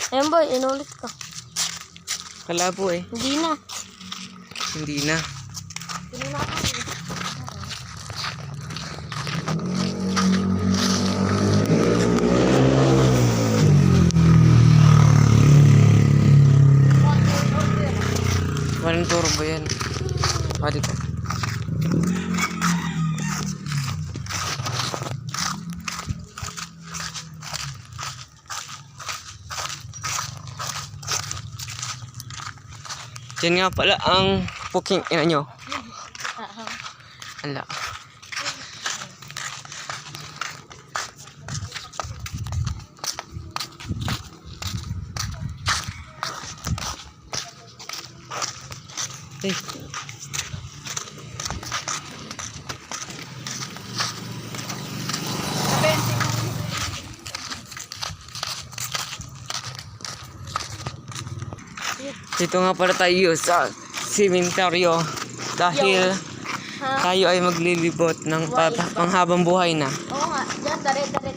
Ayun boy, inulit ka. Kalabo eh. Hindi na. Hindi na. Pinuna ka. Walang turbo yan. Pwede ko. Diyan nga pala ang puking ina nyo. Ala. Eh. Dito nga pala tayo sa sementeryo dahil tayo ay maglilibot ng panghabang buhay na. Oo nga, dyan, dare-dare.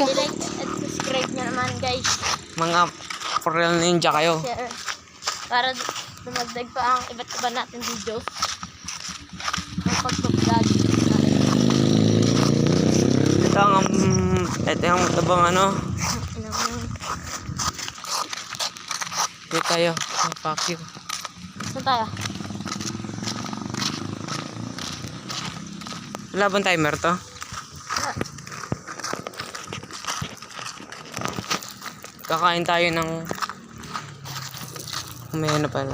I-like at subscribe nyo naman guys. Mga real ninja kayo. Share. Para dumagdag pa ang iba't iba natin videos. Ang pag-vlog. Ito yung matabang ano. Dito tayo. Fuck you. Saan tayo? Wala bang timer to? Kakain tayo ng may ano pala.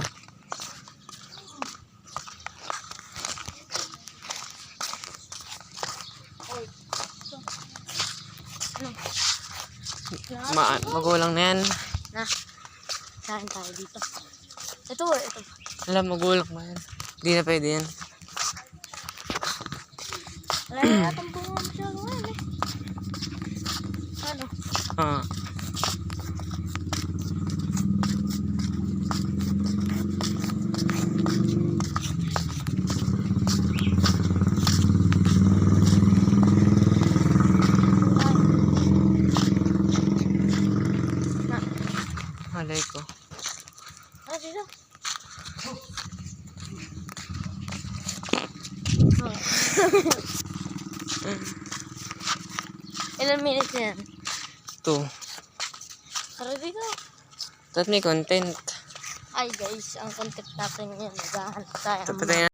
Magulang na yan. Na. Kain tayo dito. Ito. Alam, magulang na yan. Hindi na pwede yan. Wala na natang bunga masyado ngayon eh. Ano? Ah. Malay ko. Ah, dito. Ilan minutes yan? 2. Tara dito. Tapos may content. Ay guys, ang content natin yan. Naghahanap tayo. Tapos tayo